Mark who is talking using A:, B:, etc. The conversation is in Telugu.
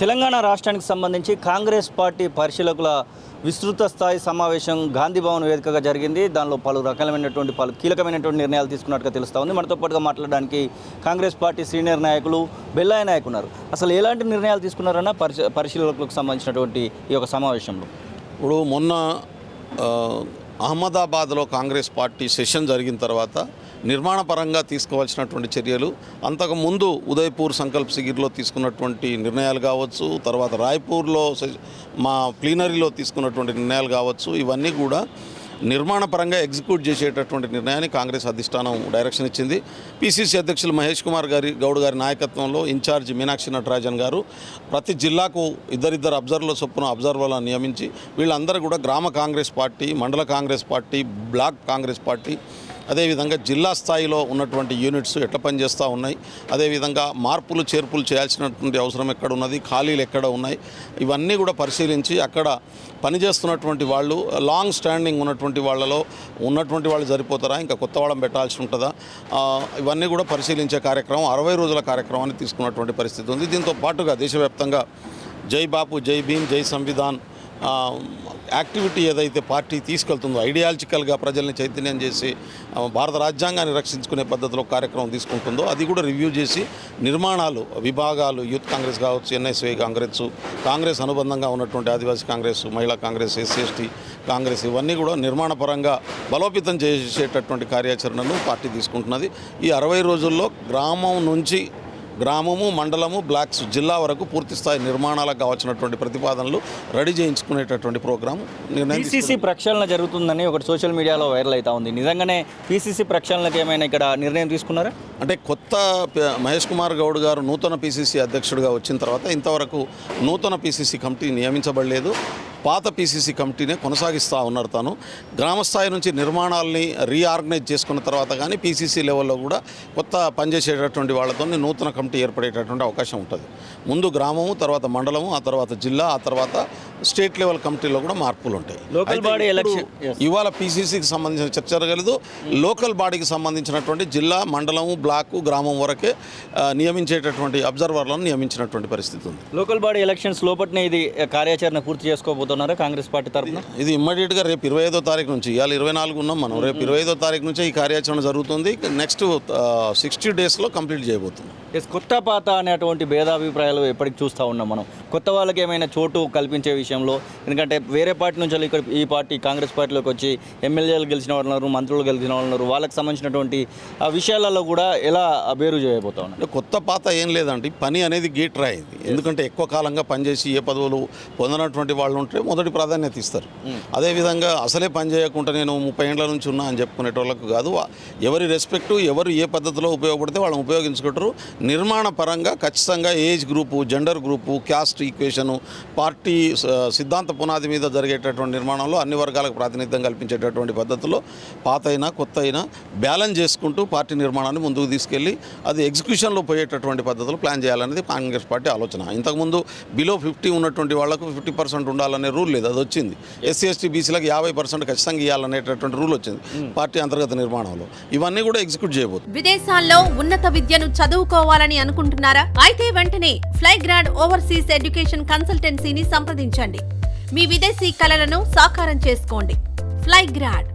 A: తెలంగాణ రాష్ట్రానికి సంబంధించి కాంగ్రెస్ పార్టీ పరిశీలకుల విస్తృత స్థాయి సమావేశం గాంధీ భవన్ వేదికగా జరిగింది. దానిలో పలు కీలకమైనటువంటి నిర్ణయాలు తీసుకున్నట్టుగా తెలుస్తూ ఉంది. మనతో పాటుగా మాట్లాడడానికి కాంగ్రెస్ పార్టీ సీనియర్ నాయకులు బెల్లాయ నాయక్ ఉన్నారు. అసలు ఎలాంటి నిర్ణయాలు తీసుకున్నారన్న పరిశీలకులకు సంబంధించినటువంటి ఈ యొక్క సమావేశంలో?
B: ఇప్పుడు మొన్న అహ్మదాబాద్లో కాంగ్రెస్ పార్టీ సెషన్ జరిగిన తర్వాత నిర్మాణపరంగా తీసుకోవాల్సినటువంటి చర్యలు, అంతకుముందు ఉదయ్పూర్ సంకల్ప్ శిగిర్లో తీసుకున్నటువంటి నిర్ణయాలు కావచ్చు, తర్వాత రాయ్పూర్లో మా ప్లీనరీలో తీసుకున్నటువంటి నిర్ణయాలు కావచ్చు, ఇవన్నీ కూడా నిర్మాణపరంగా ఎగ్జిక్యూట్ చేసేటటువంటి నిర్ణయాన్ని కాంగ్రెస్ అధిష్టానం డైరెక్షన్ ఇచ్చింది. పిసిసి అధ్యక్షులు మహేష్ కుమార్ గౌడ్ గారి నాయకత్వంలో ఇన్ఛార్జ్ మీనాక్షి నటరాజన్ గారు ప్రతి జిల్లాకు ఇద్దరిద్దరు అబ్జర్వర్ల చొప్పున అబ్జర్వర్లను నియమించి వీళ్ళందరూ కూడా గ్రామ కాంగ్రెస్ పార్టీ, మండల Congress party, block Congress party, అదేవిధంగా జిల్లా స్థాయిలో ఉన్నటువంటి యూనిట్స్ ఎట్లా పనిచేస్తూ ఉన్నాయి, అదేవిధంగా మార్పులు చేర్పులు చేయాల్సినటువంటి అవసరం ఎక్కడ ఉన్నది, ఖాళీలు ఎక్కడ ఉన్నాయి, ఇవన్నీ కూడా పరిశీలించి అక్కడ పనిచేస్తున్నటువంటి వాళ్ళు లాంగ్ స్టాండింగ్ ఉన్నటువంటి వాళ్ళలో ఉన్నటువంటి వాళ్ళు సరిపోతారా, ఇంకా కొత్త వాళ్ళని పెట్టాల్సి ఉంటుందా, ఇవన్నీ కూడా పరిశీలించే కార్యక్రమం 60 రోజుల కార్యక్రమాన్ని తీసుకున్నటువంటి పరిస్థితి ఉంది. దీంతో పాటుగా దేశవ్యాప్తంగా జై బాపు, జై భీమ్, జై సంవిధాన్ యాక్టివిటీ ఏదైతే పార్టీ తీసుకెళ్తుందో, ఐడియాలజికల్గా ప్రజల్ని చైతన్యం చేసి భారత రాజ్యాంగాన్ని రక్షించుకునే పద్ధతిలో కార్యక్రమం తీసుకుంటుందో అది కూడా రివ్యూ చేసి నిర్మాణాలు, విభాగాలు, యూత్ కాంగ్రెస్ కావచ్చు, ఎన్ఎస్వై కాంగ్రెస్ అనుబంధంగా ఉన్నటువంటి ఆదివాసీ కాంగ్రెస్, మహిళా కాంగ్రెస్, ఎస్సీ ఎస్టీ కాంగ్రెస్, ఇవన్నీ కూడా నిర్మాణపరంగా బలోపేతం చేసేటటువంటి కార్యాచరణను పార్టీ తీసుకుంటున్నది. ఈ 60 రోజుల్లో గ్రామం నుంచి గ్రామము, మండలము, బ్లాక్స్, జిల్లా వరకు పూర్తిస్థాయి నిర్మాణాలకు కావాల్సినటువంటి ప్రతిపాదనలు రెడీ చేయించుకునేటటువంటి ప్రోగ్రాం
A: పీసీసీ ప్రక్షాళన జరుగుతుందని ఒకటి సోషల్ మీడియాలో వైరల్ అవుతా ఉంది. నిజంగానే పీసీసీ ప్రక్షాళనకు ఏమైనా ఇక్కడ నిర్ణయం తీసుకున్నారా?
B: అంటే కొత్త మహేష్ కుమార్ గౌడ్ గారు నూతన పీసీసీ అధ్యక్షుడిగా వచ్చిన తర్వాత ఇంతవరకు నూతన పీసీసీ కమిటీ నియమించబడలేదు. పాత పీసీసీ కమిటీనే కొనసాగిస్తూ ఉన్నారు. తాను గ్రామస్థాయి నుంచి నిర్మాణాలని రీఆర్గనైజ్ చేసుకున్న తర్వాత కానీ పీసీసీ లెవెల్లో కూడా కొత్త పనిచేసేటటువంటి వాళ్ళతో నూతన కమిటీ ఏర్పడేటటువంటి అవకాశం ఉంటుంది. ముందు గ్రామము, తర్వాత మండలము, ఆ తర్వాత జిల్లా, ఆ తర్వాత స్టేట్ లెవెల్ కమిటీలో కూడా మార్పులు ఉంటాయి.
A: లోకల్ బాడీ ఎలక్షన్
B: ఇవాళ పీసీసీకి సంబంధించిన చర్చ జరగలేదు. లోకల్ బాడీకి సంబంధించినటువంటి జిల్లా, మండలము, బ్లాకు, గ్రామం వరకే నియమించేటటువంటి అబ్జర్వర్లను నియమించినటువంటి పరిస్థితి ఉంది.
A: లోకల్ బాడీ ఎలక్షన్స్ లోపట్నే ఇది కార్యాచరణ పూర్తి చేసుకోబోతున్నారా కాంగ్రెస్ పార్టీ తరఫున?
B: ఇది ఇమ్మీడియట్గా రేపు 25వ తారీఖు నుంచి, ఇవాళ 24 ఉన్నాం మనం, రేపు 25వ తారీఖు నుంచే ఈ కార్యాచరణ జరుగుతుంది. నెక్స్ట్ 60 డేస్లో కంప్లీట్ చేయబోతుంది.
A: కొత్త పాత అనేటువంటి భేదాభిప్రాయాలు ఎప్పటికి చూస్తూ ఉన్నాం మనం. కొత్త వాళ్ళకి ఏమైనా చోటు కల్పించే విషయంలో, ఎందుకంటే వేరే పార్టీ నుంచి ఇక్కడ ఈ పార్టీ కాంగ్రెస్ పార్టీలోకి వచ్చి ఎమ్మెల్యేలు గెలిచిన వాళ్ళు ఉన్నారు, మంత్రులు గెలిచిన వాళ్ళు ఉన్నారు, వాళ్ళకి సంబంధించినటువంటి ఆ విషయాలలో కూడా ఎలా బేరు చేయబోతా ఉన్నారు?
B: కొత్త పాత ఏం లేదండి, పని అనేది గేట్ రాయింది. ఎందుకంటే ఎక్కువ కాలంగా పనిచేసి ఏ పదవులు పొందినటువంటి వాళ్ళు ఉంటే మొదటి ప్రాధాన్యత ఇస్తారు. అదేవిధంగా అసలే పని చేయకుండా నేను 30 ఏళ్ల నుంచి ఉన్నా అని చెప్పుకునేటోళ్ళకు కాదు. ఎవరి రెస్పెక్టు, ఎవరు ఏ పద్ధతిలో ఉపయోగపడితే వాళ్ళని ఉపయోగించుకుంటారు. నిర్మాణ పరంగా ఖచ్చితంగా age group, gender group, caste equation, party సిద్ధాంత పునాది మీద జరిగేటటువంటి నిర్మాణంలో అన్ని వర్గాలకు ప్రాతినిధ్యం కల్పించేటటువంటి పద్ధతిలో పాత అయినా కొత్త అయినా బ్యాలెన్స్ చేసుకుంటూ పార్టీ నిర్మాణాన్ని ముందుకు తీసుకెళ్ళి అది ఎగ్జిక్యూషన్లో పోయేటటువంటి పద్ధతిలో ప్లాన్ చేయాలనేది కాంగ్రెస్ పార్టీ ఆలోచన. ఇంతకుముందు బిలో 50 ఉన్నటువంటి వాళ్లకు 50% ఉండాలనే రూల్ లేదు, అది వచ్చింది. ఎస్సీ ఎస్టీ బీసీలకు 50% ఖచ్చితంగా ఇవ్వాలనేటటువంటి రూల్ వచ్చింది పార్టీ అంతర్గత నిర్మాణంలో. ఇవన్నీ కూడా ఎగ్జిక్యూట్ చేయబోతుంది.
C: విదేశాల్లో ఉన్నత విద్యను చదువుకోవాలని అనుకుంటున్నారా? అయితే వెంటనే ఫ్లైగ్రాడ్ ఓవర్సీస్ ఎడ్యుకేషన్ కన్సల్టెన్సీని సంప్రదించండి. మీ విదేశీ కలలను సాకారం చేసుకోండి. ఫ్లైగ్రాడ్.